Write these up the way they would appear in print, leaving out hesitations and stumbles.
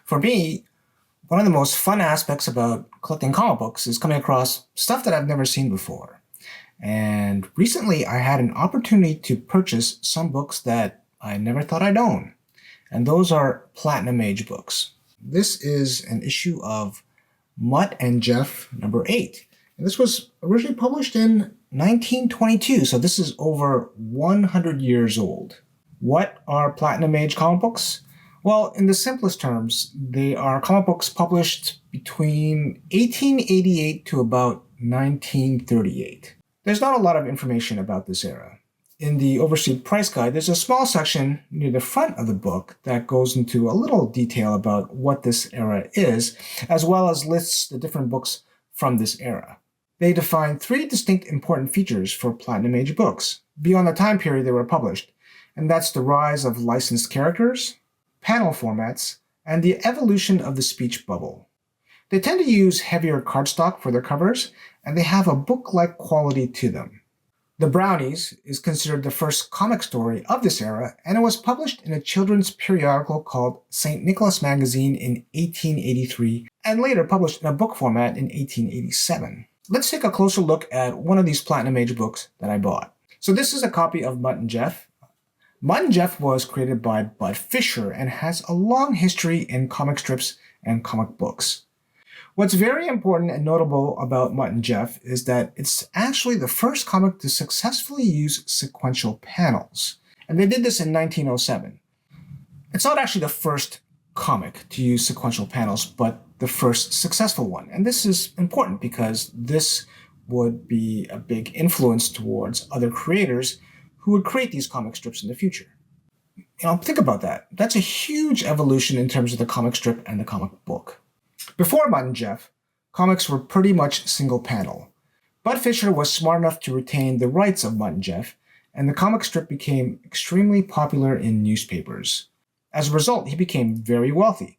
For me, one of the most fun aspects about collecting comic books is coming across stuff that I've never seen before. And recently I had an opportunity to purchase some books that I never thought I'd own. And those are Platinum Age books. This is an issue of Mutt and Jeff number 8. And this was originally published in 1922, so this is over 100 years old. What are Platinum Age comic books? Well, in the simplest terms, they are comic books published between 1888 to about 1938. There's not a lot of information about this era. In the Overseas Price Guide, there's a small section near the front of the book that goes into a little detail about what this era is, as well as lists the different books from this era. They define 3 distinct important features for Platinum Age books beyond the time period they were published, and that's the rise of licensed characters, panel formats, and the evolution of the speech bubble. They tend to use heavier cardstock for their covers, and they have a book-like quality to them. The Brownies is considered the first comic story of this era, and it was published in a children's periodical called St. Nicholas Magazine in 1883, and later published in a book format in 1887. Let's take a closer look at one of these Platinum Age books that I bought. So this is a copy of Mutt and Jeff. Mutt and Jeff was created by Bud Fisher and has a long history in comic strips and comic books. What's very important and notable about Mutt and Jeff is that it's actually the first comic to successfully use sequential panels. And they did this in 1907. It's not actually the first comic to use sequential panels, but the first successful one. And this is important because this would be a big influence towards other creators who would create these comic strips in the future. Think about that. That's a huge evolution in terms of the comic strip and the comic book. Before Mutt and Jeff, comics were pretty much single panel. Bud Fisher was smart enough to retain the rights of Mutt and Jeff, and the comic strip became extremely popular in newspapers. As a result, he became very wealthy.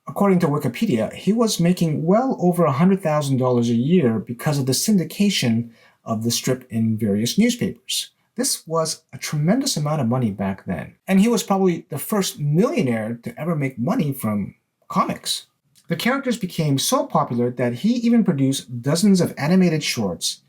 According to Wikipedia, he was making well over $100,000 a year because of the syndication of the strip in various newspapers. This was a tremendous amount of money back then, and he was probably the first millionaire to ever make money from comics. The characters became so popular that he even produced dozens of animated shorts,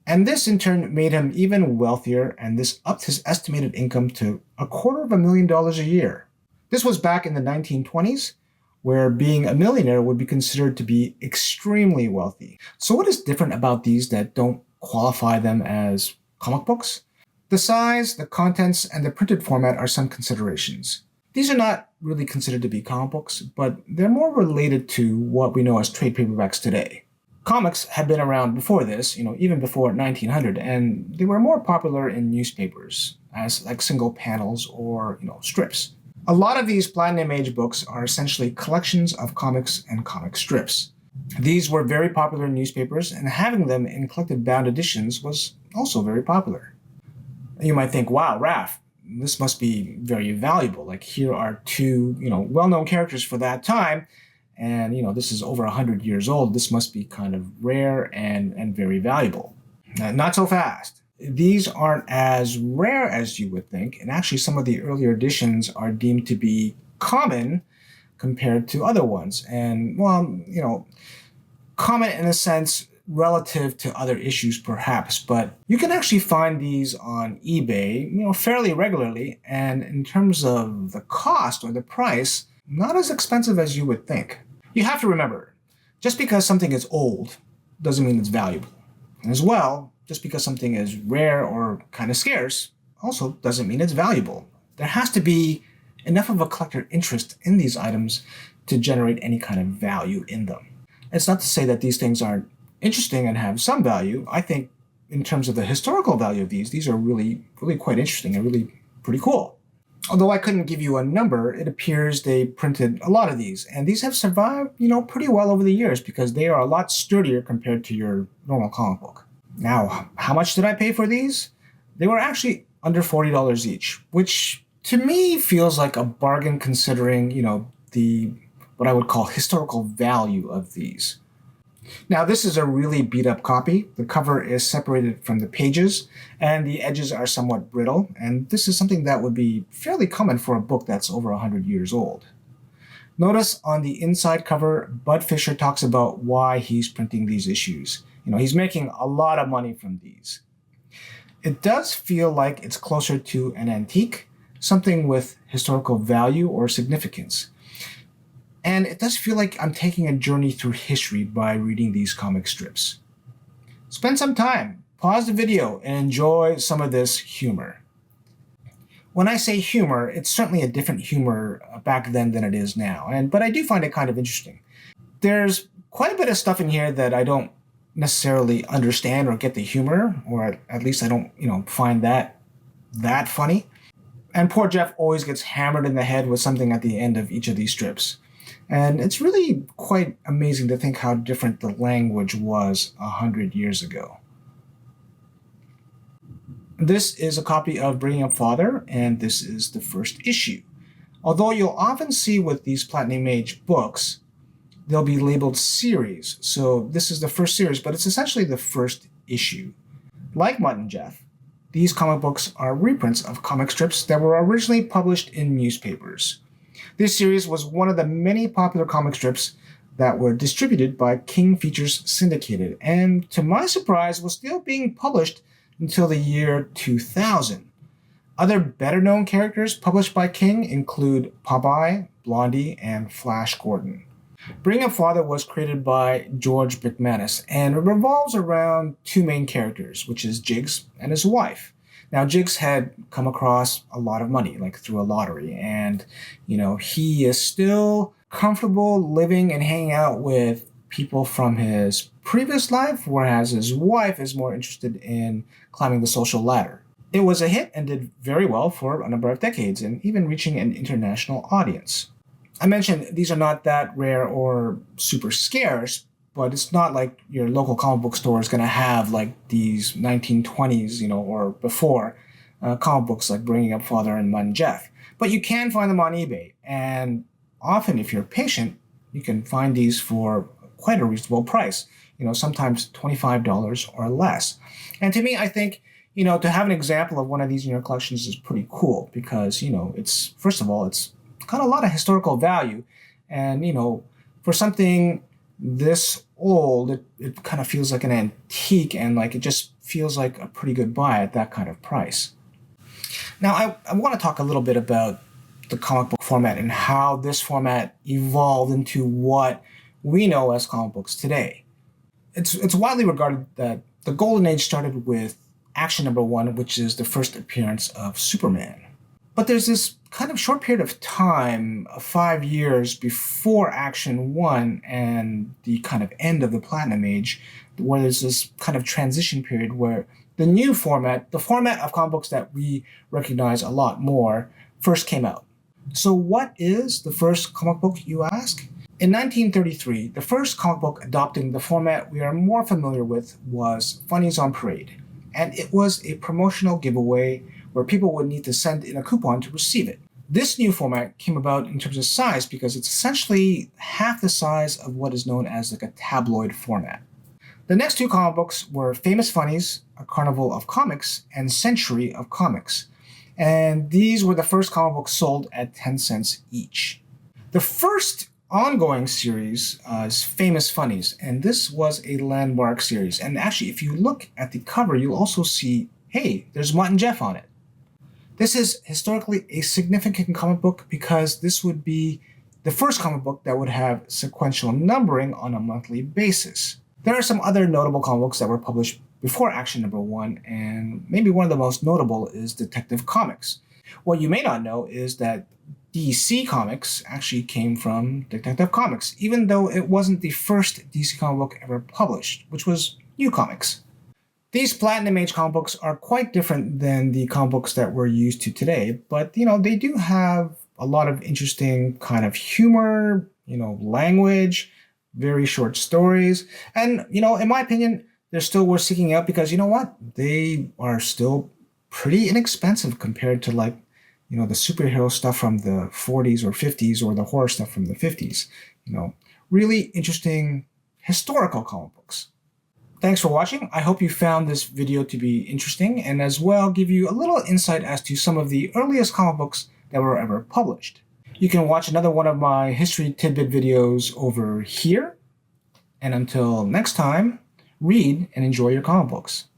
and this in turn made him even wealthier, and this upped his estimated income to $250,000 a year. This was back in the 1920s, where being a millionaire would be considered to be extremely wealthy. So what is different about these that don't qualify them as comic books? The size, the contents, and the printed format are some considerations. These are not really considered to be comic books, but they're more related to what we know as trade paperbacks today. Comics had been around before this, even before 1900, and they were more popular in newspapers as like single panels or, strips. A lot of these Platinum Age books are essentially collections of comics and comic strips. These were very popular in newspapers, and having them in collected bound editions was also very popular. You might think, wow, Raph, this must be very valuable. Like, here are 2, well-known characters for that time, and, this is over 100 years old. This must be kind of rare and very valuable. Not so fast. These aren't as rare as you would think, and actually some of the earlier editions are deemed to be common compared to other ones. And, common in a sense relative to other issues perhaps, but you can actually find these on eBay, fairly regularly, and in terms of the cost or the price, not as expensive as you would think. You have to remember, just because something is old doesn't mean it's valuable. And as well, just because something is rare or kind of scarce also doesn't mean it's valuable. There has to be enough of a collector interest in these items to generate any kind of value in them. It's not to say that these things aren't interesting and have some value. I think in terms of the historical value of these are really, really quite interesting and really pretty cool. Although I couldn't give you a number, it appears they printed a lot of these, and these have survived, pretty well over the years because they are a lot sturdier compared to your normal comic book. Now, how much did I pay for these? They were actually under $40 each, which to me feels like a bargain considering, the what I would call historical value of these. Now, this is a really beat up copy. The cover is separated from the pages, and the edges are somewhat brittle, and this is something that would be fairly common for a book that's over 100 years old. Notice on the inside cover, Bud Fisher talks about why he's printing these issues. He's making a lot of money from these. It does feel like it's closer to an antique, something with historical value or significance. And it does feel like I'm taking a journey through history by reading these comic strips. Spend some time, pause the video, and enjoy some of this humor. When I say humor, it's certainly a different humor back then than it is now, but I do find it kind of interesting. There's quite a bit of stuff in here that I don't necessarily understand or get the humor, or at least I don't, find that funny. And poor Jeff always gets hammered in the head with something at the end of each of these strips. And it's really quite amazing to think how different the language was 100 years ago. This is a copy of Bringing Up Father, and this is the first issue. Although you'll often see with these Platinum Age books, they'll be labeled series. So this is the first series, but it's essentially the first issue. Like Mutt and Jeff, these comic books are reprints of comic strips that were originally published in newspapers. This series was one of the many popular comic strips that were distributed by King Features Syndicated, and to my surprise was still being published until the year 2000. Other better-known characters published by King include Popeye, Blondie, and Flash Gordon. Bring Up Father was created by George McManus, and it revolves around two main characters, which is Jiggs and his wife. Now, Jiggs had come across a lot of money, like through a lottery, and, he is still comfortable living and hanging out with people from his previous life, whereas his wife is more interested in climbing the social ladder. It was a hit and did very well for a number of decades, and even reaching an international audience. I mentioned these are not that rare or super scarce, but it's not like your local comic book store is going to have like these 1920s, or before comic books like Bringing Up Father and Mutt and Jeff. But you can find them on eBay, and often if you're patient, you can find these for quite a reasonable price, sometimes $25 or less. And to me, I think, to have an example of one of these in your collections is pretty cool because, it's, first of all, it's got a lot of historical value. And, for something this old, it kind of feels like an antique, and like it just feels like a pretty good buy at that kind of price. Now, I want to talk a little bit about the comic book format and how this format evolved into what we know as comic books today. It's widely regarded that the golden age started with Action Number 1, which is the first appearance of Superman. But there's this kind of short period of time, 5 years before Action 1 and the kind of end of the Platinum Age, where there's this kind of transition period where the new format, the format of comic books that we recognize a lot more, first came out. So what is the first comic book, you ask? In 1933, the first comic book adopting the format we are more familiar with was Funnies on Parade, and it was a promotional giveaway where people would need to send in a coupon to receive it. This new format came about in terms of size because it's essentially half the size of what is known as like a tabloid format. The next two comic books were Famous Funnies, A Carnival of Comics, and Century of Comics. And these were the first comic books sold at 10 cents each. The first ongoing series is Famous Funnies, and this was a landmark series. And actually, if you look at the cover, you'll also see, hey, there's Mutt and Jeff on it. This is historically a significant comic book because this would be the first comic book that would have sequential numbering on a monthly basis. There are some other notable comic books that were published before Action Number 1, and maybe one of the most notable is Detective Comics. What you may not know is that DC Comics actually came from Detective Comics, even though it wasn't the first DC comic book ever published, which was New Comics. These Platinum Age comic books are quite different than the comic books that we're used to today, but they do have a lot of interesting kind of humor, language, very short stories, and in my opinion, they're still worth seeking out because they are still pretty inexpensive compared to the superhero stuff from the 40s or 50s or the horror stuff from the 50s. Really interesting historical comic books. Thanks for watching. I hope you found this video to be interesting and as well give you a little insight as to some of the earliest comic books that were ever published. You can watch another one of my history tidbit videos over here. And until next time, read and enjoy your comic books.